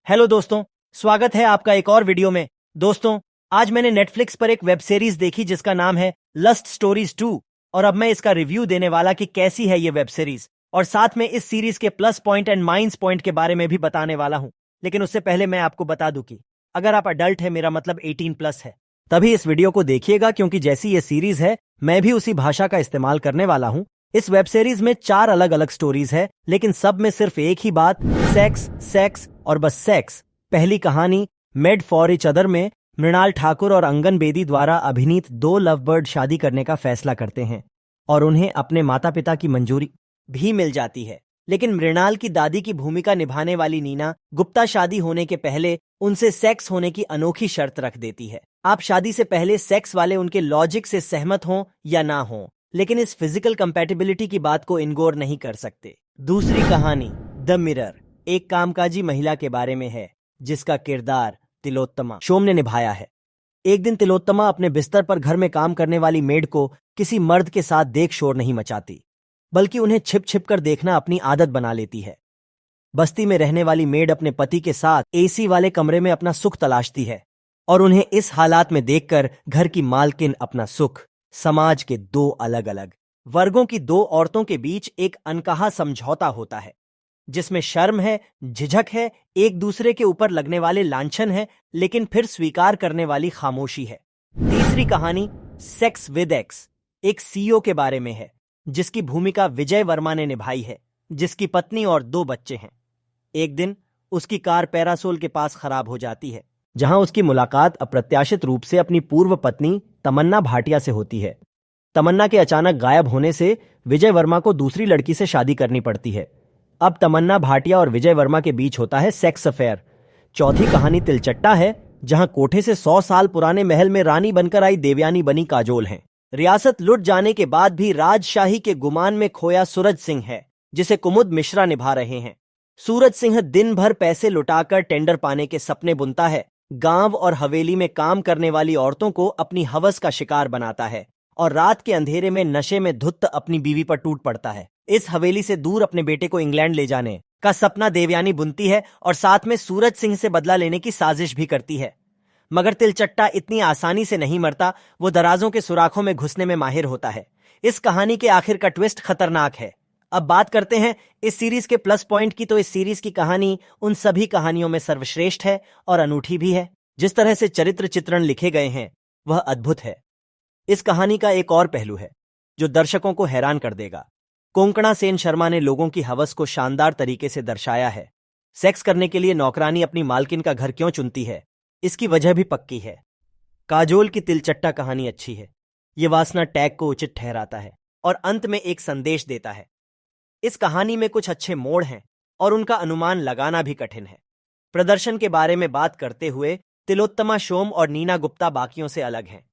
Hello दोस्तों, स्वागत है आपका एक और वीडियो में। दोस्तों, आज मैंने नेटफ्लिक्स पर एक वेब सीरीज देखी जिसका नाम है लस्ट स्टोरीज 2 और अब मैं इसका रिव्यू देने वाला कि कैसी है ये वेब सीरीज और साथ में इस सीरीज के plus point and minus point के बारे में भी बताने वाला हूं। लेकिन उससे पहले मैं आपको बता दूं कि अगर आप अडल्ट है, मेरा मतलब 18+ है, तभी इस वीडियो को देखिएगा, क्योंकि जैसी ये सीरीज है मैं भी उसी भाषा का इस्तेमाल करने वाला हूं। इस वेब सीरीज में 4 अलग अलग स्टोरीज है, लेकिन सब में सिर्फ एक ही बात, सेक्स सेक्स और बस सेक्स। पहली कहानी मेड फॉर इच अदर में मृणाल ठाकुर और अंगन बेदी द्वारा अभिनीत 2 लवबर्ड शादी करने का फैसला करते हैं और उन्हें अपने माता पिता की मंजूरी भी मिल जाती है। लेकिन मृणाल की दादी की भूमिका निभाने वाली नीना गुप्ता शादी होने के पहले उनसे सेक्स होने की अनोखी शर्त रख देती है। आप शादी से पहले सेक्स वाले उनके लॉजिक से सहमत हों या ना हों, लेकिन इस फिजिकल कंपैटिबिलिटी की बात को इग्नोर नहीं कर सकते। दूसरी कहानी द मिरर एक कामकाजी महिला के बारे में है जिसका किरदार तिलोत्तमा शोम ने निभाया है। एक दिन तिलोत्तमा अपने बिस्तर पर घर में काम करने वाली मेड को किसी मर्द के साथ देख शोर नहीं मचाती, बल्कि उन्हें छिप छिप कर देखना अपनी आदत बना लेती है। बस्ती में रहने वाली मेड अपने पति के साथ एसी वाले कमरे में अपना सुख तलाशती है और उन्हें इस हालात में देखकर घर की मालकिन अपना सुख समाज के 2 अलग अलग वर्गों की 2 औरतों के बीच एक अनकहा समझौता होता है, जिसमें शर्म है, झिझक है, एक दूसरे के ऊपर लगने वाले लांछन है, लेकिन फिर स्वीकार करने वाली खामोशी है। तीसरी कहानी सेक्स विद एक्स एक सीईओ के बारे में है जिसकी भूमिका विजय वर्मा ने निभाई है, जिसकी पत्नी और 2 बच्चे हैं। एक दिन उसकी कार पैरासोल के पास खराब हो जाती है, जहां उसकी मुलाकात अप्रत्याशित रूप से अपनी पूर्व पत्नी तमन्ना भाटिया से होती है। तमन्ना के अचानक गायब होने से विजय वर्मा को दूसरी लड़की से शादी करनी पड़ती है। अब तमन्ना भाटिया और विजय वर्मा के बीच होता है सेक्स अफेयर। चौथी कहानी तिलचट्टा है, जहां कोठे से 100 साल पुराने महल में रानी बनकर आई देवयानी बनी काजोल हैं। रियासत लुट जाने के बाद भी राजशाही के गुमान में खोया सूरज सिंह है, जिसे कुमुद मिश्रा निभा रहे हैं। सूरज सिंह दिन भर पैसे लुटाकर टेंडर पाने के सपने बुनता है, गांव और हवेली में काम करने वाली औरतों को अपनी हवस का शिकार बनाता है और रात के अंधेरे में नशे में धुत्त अपनी बीवी पर टूट पड़ता है। इस हवेली से दूर अपने बेटे को इंग्लैंड ले जाने का सपना देवयानी बुनती है और साथ में सूरज सिंह से बदला लेने की साजिश भी करती है। मगर तिलचट्टा इतनी आसानी से नहीं मरता, वो दराजों के सुराखों में घुसने में माहिर होता है। इस कहानी के आखिर का ट्विस्ट खतरनाक है। अब बात करते हैं इस सीरीज के प्लस पॉइंट की, तो इस सीरीज की कहानी उन सभी कहानियों में सर्वश्रेष्ठ है और अनूठी भी है। जिस तरह से चरित्र चित्रण लिखे गए हैं वह अद्भुत है। इस कहानी का एक और पहलू है जो दर्शकों को हैरान कर देगा। कोंकणा सेन शर्मा ने लोगों की हवस को शानदार तरीके से दर्शाया है। सेक्स करने के लिए नौकरानी अपनी मालकिन का घर क्यों चुनती है, इसकी वजह भी पक्की है। काजोल की तिलचट्टा कहानी अच्छी है। ये वासना टैग को उचित ठहराता है और अंत में एक संदेश देता है। इस कहानी में कुछ अच्छे मोड़ हैं और उनका अनुमान लगाना भी कठिन है। प्रदर्शन के बारे में बात करते हुए तिलोत्तमा शोम और नीना गुप्ता बाकियों से अलग हैं।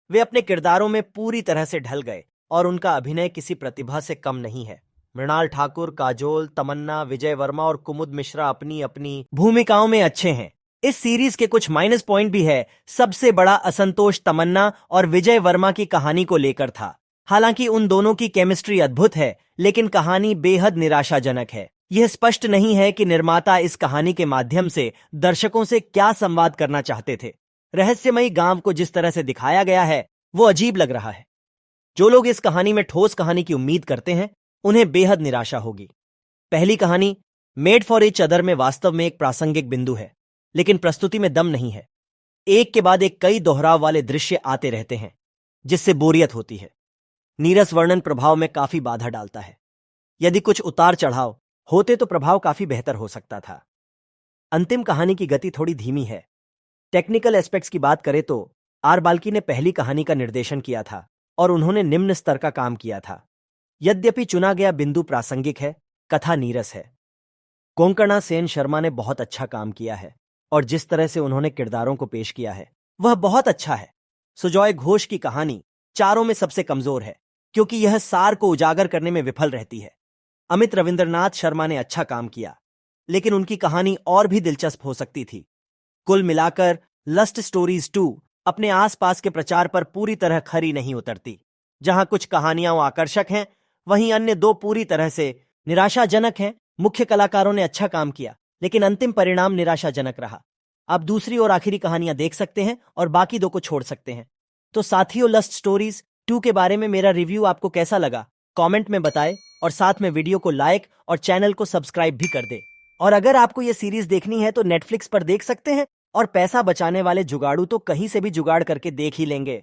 वे अपने किरदारों में पूरी तरह से ढल गए और उनका अभिनय किसी प्रतिभा से कम नहीं है। मृणाल ठाकुर, काजोल, तमन्ना, विजय वर्मा और कुमुद मिश्रा अपनी अपनी भूमिकाओं में अच्छे हैं। इस सीरीज के कुछ माइनस पॉइंट भी है। सबसे बड़ा असंतोष तमन्ना और विजय वर्मा की कहानी को लेकर था। हालांकि उन दोनों की केमिस्ट्री अद्भुत है, लेकिन कहानी बेहद निराशाजनक है। यह स्पष्ट नहीं है कि निर्माता इस कहानी के माध्यम से दर्शकों से क्या संवाद करना चाहते थे। रहस्यमयी गांव को जिस तरह से दिखाया गया है वो अजीब लग रहा है। जो लोग इस कहानी में ठोस कहानी की उम्मीद करते हैं उन्हें बेहद निराशा होगी। पहली कहानी मेड फॉर इच अदर में वास्तव में एक प्रासंगिक बिंदु है, लेकिन प्रस्तुति में दम नहीं है। एक के बाद एक कई दोहराव वाले दृश्य आते रहते हैं, जिससे बोरियत होती है। नीरस वर्णन प्रभाव में काफी बाधा डालता है। यदि कुछ उतार चढ़ाव होते तो प्रभाव काफी बेहतर हो सकता था। अंतिम कहानी की गति थोड़ी धीमी है। टेक्निकल एस्पेक्ट्स की बात करें तो आर बाल्की ने पहली कहानी का निर्देशन किया था और उन्होंने निम्न स्तर का काम किया था। यद्यपि चुना गया बिंदु प्रासंगिक है, कथा नीरस है। कोंकणा सेन शर्मा ने बहुत अच्छा काम किया है और जिस तरह से उन्होंने किरदारों को पेश किया है वह बहुत अच्छा है। सुजॉय घोष की कहानी चारों में सबसे कमजोर है, क्योंकि यह सार को उजागर करने में विफल रहती है। अमित रविंद्रनाथ शर्मा ने अच्छा काम किया, लेकिन उनकी कहानी और भी दिलचस्प हो सकती थी। कुल मिलाकर लस्ट स्टोरीज 2 अपने आसपास के प्रचार पर पूरी तरह खरी नहीं उतरती। जहां कुछ कहानियां आकर्षक हैं, वहीं अन्य 2 पूरी तरह से निराशाजनक हैं। मुख्य कलाकारों ने अच्छा काम किया, लेकिन अंतिम परिणाम निराशाजनक रहा। आप दूसरी और आखिरी कहानियां देख सकते हैं और बाकी दो को छोड़ सकते हैं। तो साथियों, लस्ट स्टोरीज 2 के बारे में मेरा रिव्यू आपको कैसा लगा, कमेंट में बताएं और साथ में वीडियो को लाइक और चैनल को सब्सक्राइब भी कर दे। और अगर आपको ये सीरीज देखनी है तो नेटफ्लिक्स पर देख सकते हैं, और पैसा बचाने वाले जुगाड़ू तो कहीं से भी जुगाड़ करके देख ही लेंगे।